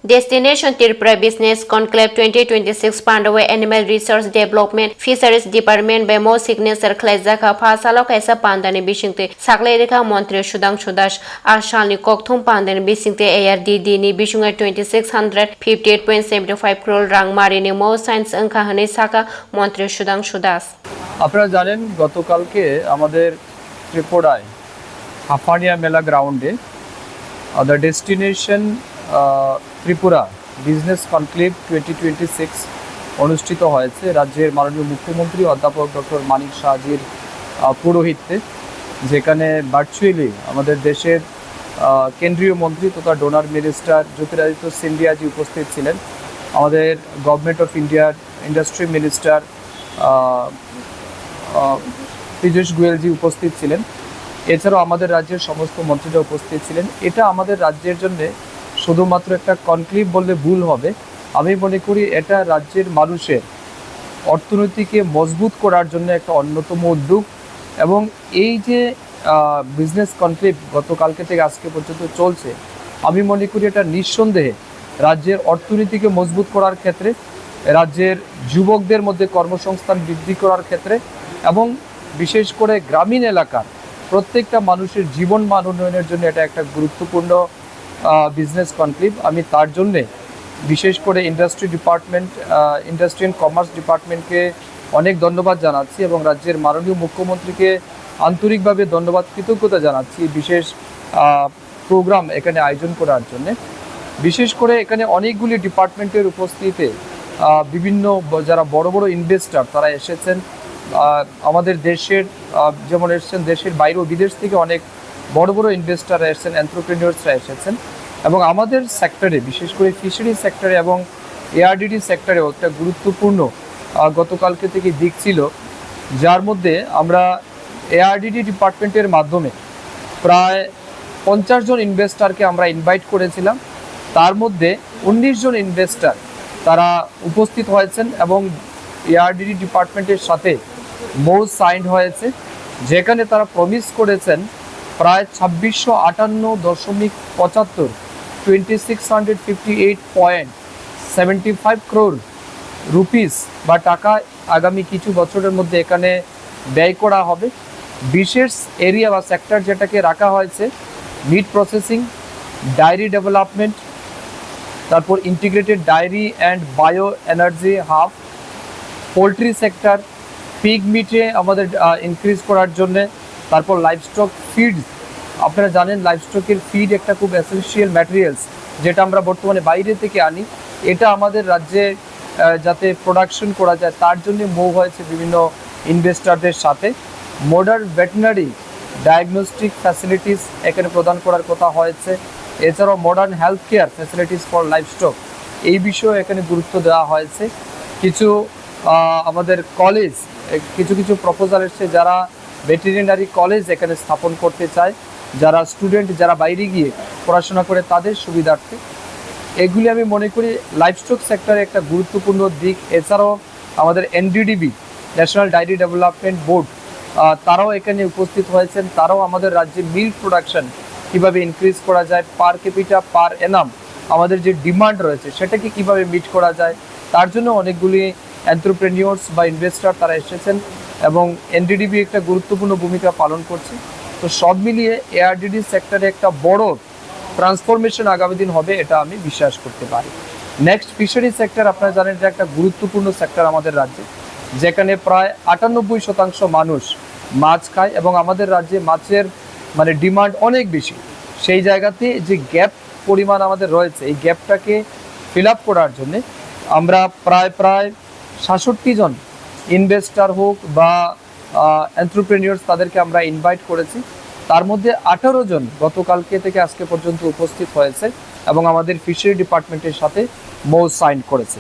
Destination Tripura Business Conclave 2026 Pandawe Animal Research Development Fisheries Department Bemo Signature Klezaka Pasalo Kaisa Pandani Bishingte Saklerika Montreal Shudang Shudash Ashalni Kokthum Pandan Bishingte ARDD ni Bishunga 2658.75 crore Rang Marini Mo Science Ankahane Saka Montreal Shudang Shudas আপনারা জানেন গতকালকে আমাদের ত্রিপুরায় হাফানিয়া মেলা গ্রাউন্ডে the destination Tripura business conclave 2026 অনুষ্ঠিত হয়েছে রাজ্যের মাননীয় মুখ্যমন্ত্রী অধ্যাপক ডক্টর মানিক সাহাজির পুরোহিত্যে, যেখানে ভার্চুয়ালি আমাদের দেশের কেন্দ্রীয় মন্ত্রী তথা ডোনার মিনিস্টার জ্যোতিরাদিত্য সিন্ধিয়াজি উপস্থিত ছিলেন, আমাদের গভর্নমেন্ট অফ ইন্ডিয়ার ইন্ডাস্ট্রি মিনিস্টার পীযূষ গোয়েলজি উপস্থিত ছিলেন, এছাড়াও আমাদের রাজ্যের সমস্ত মন্ত্রীরা উপস্থিত ছিলেন। এটা আমাদের রাজ্যের জন্য শুধুমাত্র একটা কনক্লেভ বললে ভুল হবে। আমি মনে করি এটা রাজ্যের মানুষের অর্থনীতিকে মজবুত করার জন্য একটা অন্যতম উদ্যোগ, এবং এই যে বিজনেস কনক্লেভ গতকালকে থেকে আজকে পর্যন্ত চলছে, আমি মনে করি এটা নিঃসন্দেহে রাজ্যের অর্থনীতিকে মজবুত করার ক্ষেত্রে, রাজ্যের যুবকদের মধ্যে কর্মসংস্থান বৃদ্ধি করার ক্ষেত্রে এবং বিশেষ করে গ্রামীণ এলাকার প্রত্যেকটা মানুষের জীবন মান উন্নয়নের জন্য এটা একটা গুরুত্বপূর্ণ বিজনেস কনক্লেভ। আমি তার জন্যে বিশেষ করে ইন্ডাস্ট্রি অ্যান্ড কমার্স ডিপার্টমেন্টকে অনেক ধন্যবাদ জানাচ্ছি এবং রাজ্যের মাননীয় মুখ্যমন্ত্রীকে আন্তরিকভাবে ধন্যবাদ কৃতজ্ঞতা জানাচ্ছি বিশেষ প্রোগ্রাম এখানে আয়োজন করার জন্যে। বিশেষ করে এখানে অনেকগুলি ডিপার্টমেন্টের উপস্থিতিতে বিভিন্ন যারা বড় বড় ইনভেস্টর তারা এসেছেন, আমাদের দেশের যেমন এসেছেন দেশের বাইরেও বিদেশ থেকে অনেক বড় বড় ইনভেস্টররা এসেছেন, এন্টারপ্রেনিয়র্সরা এসেছেন, এবং আমাদের সেক্টরে বিশেষ করে ফিশারি সেক্টরে এবং এআরডিডি সেক্টরেও একটা গুরুত্বপূর্ণ গতকালকে থেকে দিক ছিল, যার মধ্যে আমরা এআরডিডি ডিপার্টমেন্টের মাধ্যমে প্রায় 50 জন ইনভেস্টরকে আমরা ইনভাইট করেছিলাম। তার মধ্যে 19 জন ইনভেস্টর তারা উপস্থিত হয়েছেন এবং এআরডিডি ডিপার্টমেন্টের সাথে মৌ সাইন হয়েছে, যেখানে তারা প্রমিস করেছেন প্রায় 2658.75 2658.75 crore রুপিস বা টাকা আগামী কিছু বছরের মধ্যে এখানে ব্যয় করা হবে। বিশেষ এরিয়া বা সেক্টর যেটাকে রাখা হয়েছে মিট প্রসেসিং, ডায়েরি ডেভেলপমেন্ট, তারপর integrated dairy and bio energy hub, poultry sector, pig মিটে আমাদের ইনক্রিজ করার জন্যে, তারপর লাইভস্টক ফিডস। আপনারা জানেন লাইভস্টকের ফিড একটা খুব এসেনশিয়াল ম্যাটেরিয়ালস, যেটা আমরা বর্তমানে বাইরে থেকে আনি, এটা আমাদের রাজ্যে যাতে প্রোডাকশন করা যায় তার জন্য মুভ হয়েছে বিভিন্ন ইনভেস্টরদের সাথে। মডার্ন ভেটেরিনারি ডায়াগনস্টিক ফ্যাসিলিটিস এখানে প্রদান করার কথা হয়েছে, এছাড়াও modern health care facilities for livestock এই বিষয়ে এখানে গুরুত্ব দেওয়া হয়েছে। কিছু আমাদের কলেজ কিছু প্রপোজাল এসছে, যারা ভেটেরিনারি কলেজ এখানে স্থাপন করতে চায়, যারা স্টুডেন্ট যারা বাইরে গিয়ে পড়াশোনা করে তাদের সুবিধার্থে, এগুলি আমি মনে করি লাইভস্টক সেক্টরে একটা গুরুত্বপূর্ণ দিক। এছাড়াও আমাদের NDDB national dairy development board তারাও এখানে উপস্থিত হয়েছেন, তারাও আমাদের রাজ্যে মিল্ক প্রোডাকশন কীভাবে ইনক্রিজ করা যায়, পার ক্যাপিটা পার এনাম আমাদের যে ডিমান্ড রয়েছে সেটাকে কিভাবে মিট করা যায় তার জন্য অনেকগুলি এন্টারপ্রেনিয়র্স বা ইনভেস্টর তারা এসেছেন এবং এনডিডিবি একটা গুরুত্বপূর্ণ ভূমিকা পালন করছে। তো সব মিলিয়ে এআরডিডি সেক্টরে একটা বড় ট্রান্সফরমেশন আগামী দিন হবে, এটা আমি বিশ্বাস করতে পারি। নেক্সট ফিশারি সেক্টর, আপনারা জানেন যে একটা গুরুত্বপূর্ণ সেক্টর আমাদের রাজ্যে, যেখানে প্রায় 98% মানুষ মাছ খায় এবং আমাদের রাজ্যে মাছের ডিমান্ড অনেক বেশি। সেই জায়গাতে যে গ্যাপ পরিমাণ আমাদের রয়েছে, এই গ্যাপটাকে ফিল আপ করার জন্যে আমরা প্রায় 66 জন ইনভেস্টর হোক বা এন্টারপ্রেনিয়র্স তাদেরকে আমরা ইনভাইট করেছি। তার মধ্যে 18 জন গতকালকে থেকে আজকে পর্যন্ত উপস্থিত হয়েছে এবং আমাদের ফিশারি ডিপার্টমেন্টের সাথে মৌ সাইন করেছে।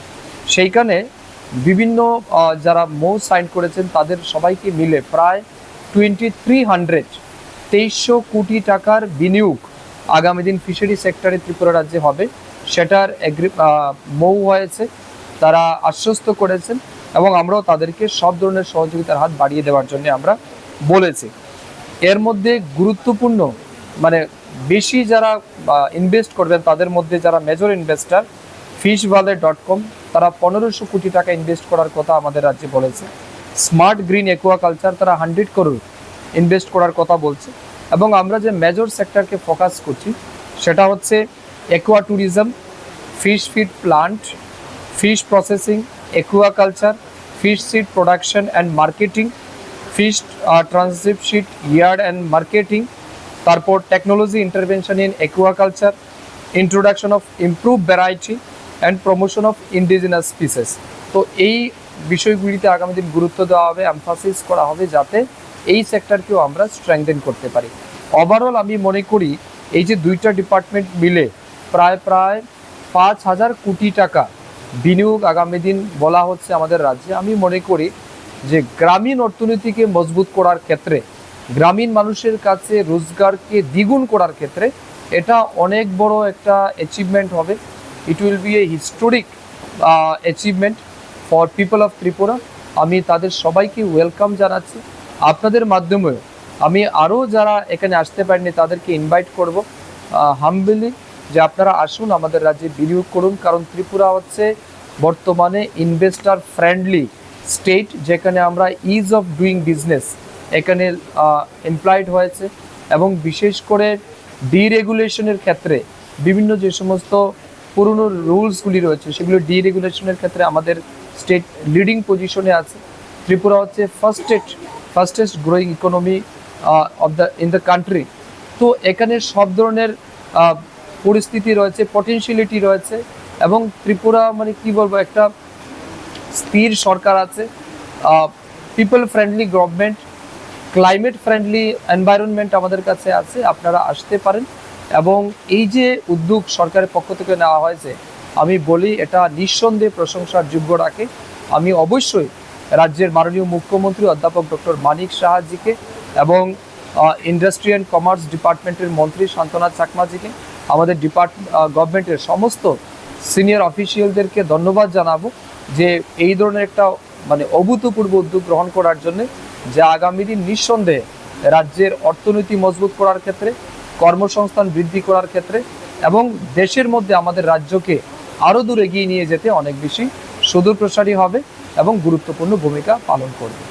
সেইখানে বিভিন্ন যারা মৌ সাইন করেছেন তাদের সবাইকে মিলে প্রায় 2300 কোটি টাকার বিনিয়োগ আগামী দিন ফিশারি সেক্টরে ত্রিপুরা রাজ্যে হবে, সেটার মৌ হয়েছে, তারা আশ্বস্ত করেছেন এবং আমরাও তাদেরকে সব ধরনের সহযোগিতার হাত বাড়িয়ে দেওয়ার জন্য আমরা বলেছি। এর মধ্যে গুরুত্বপূর্ণ বেশি যারা ইনভেস্ট করবেন তাদের মধ্যে যারা মেজর ইনভেস্টার fishvalley.com তারা 1500 কোটি টাকা ইনভেস্ট করার কথা আমাদের রাজ্যে বলেছে। স্মার্ট গ্রিন অ্যাকোয়াকালচার তারা 100 করোড় ইনভেস্ট করার কথা বলছে। এবং আমরা যে মেজর সেক্টরকে ফোকাস করছি সেটা হচ্ছে aqua tourism, fish feed plant, fish processing, aquaculture, fish seed production and marketing, fish transit yard and marketing, তারপর technology intervention in aquaculture, introduction of improve variety and promotion of indigenous species. তো এই বিষয়গুলিতে আগামী দিন গুরুত্ব দেওয়া হবে, emphasis করা হবে যাতে এই সেক্টরকেও আমরা স্ট্রেংথেন করতে পারি। ওভারঅল আমি মনে করি এই যে দুইটা ডিপার্টমেন্ট মিলে প্রায় 5,000 কোটি টাকা বিনিয়োগ আগামী দিন বলা হচ্ছে আমাদের রাজ্যে। আমি মনে করি যে গ্রামীণ অর্থনীতিকে মজবুত করার ক্ষেত্রে, গ্রামীণ মানুষের কাছে রোজগারকে দ্বিগুণ করার ক্ষেত্রে এটা অনেক বড় একটা অ্যাচিভমেন্ট হবে। It will B A historic achievement for people of Tripura. আমি তাদের সবাইকে ওয়েলকাম জানাচ্ছি। আপনাদের মাধ্যমে আমি আরও যারা এখানে আসতে পারেনি তাদেরকে ইনভাইট করব হাম্বলি যে আপনারা আসুন আমাদের রাজ্যে বিনিয়োগ করুন, কারণ ত্রিপুরা হচ্ছে বর্তমানে ইনভেস্টার ফ্রেন্ডলি স্টেট, যেখানে আমরা ইজ অফ ডুইং বিজনেস এখানে এমপ্লয়েড হয়েছে। এবং বিশেষ করে ডিরেগুলেশনের ক্ষেত্রে বিভিন্ন যে সমস্ত পুরনো রুলসগুলি রয়েছে সেগুলো ডিরেগুলেশনের ক্ষেত্রে আমাদের স্টেট লিডিং পজিশনে আছে। ত্রিপুরা হচ্ছে fastest growing economy in the country. তো এখানে সব ধরনের পরিস্থিতি রয়েছে, পটেনশিয়ালিটি রয়েছে। এবং ত্রিপুরা মানে কি বলবো, একটা স্থির সরকার আছে, people friendly government, climate friendly environment আমাদের কাছে আছে। আপনারা আসতে পারেন। এবং এই যে উদ্যোগ সরকারের পক্ষ থেকে নেওয়া হয়েছে আমি বলি এটা নিঃসন্দেহে প্রশংসার যোগ্য রাখে। আমি অবশ্যই রাজ্যের মাননীয় মুখ্যমন্ত্রী অধ্যাপক ডক্টর মানিক সাহাজিকে এবং ইন্ডাস্ট্রি অ্যান্ড কমার্স ডিপার্টমেন্টের মন্ত্রী শান্তনা চাকমাজিকে, আমাদের গভর্নমেন্টের সমস্ত সিনিয়র অফিসিয়ালদেরকে ধন্যবাদ জানাবো যে এই ধরনের একটা মানে অভূতপূর্ব উদ্যোগ গ্রহণ করার জন্য, যা আগামী দিন নিঃসন্দেহে রাজ্যের অর্থনীতি মজবুত করার ক্ষেত্রে, কর্মসংস্থান বৃদ্ধি করার ক্ষেত্রে এবং দেশের মধ্যে আমাদের রাজ্যকে আরও দূর এগিয়ে নিয়ে যেতে অনেক বেশি সুদূরপ্রসারী হবে এবং গুরুত্বপূর্ণ ভূমিকা পালন করবে।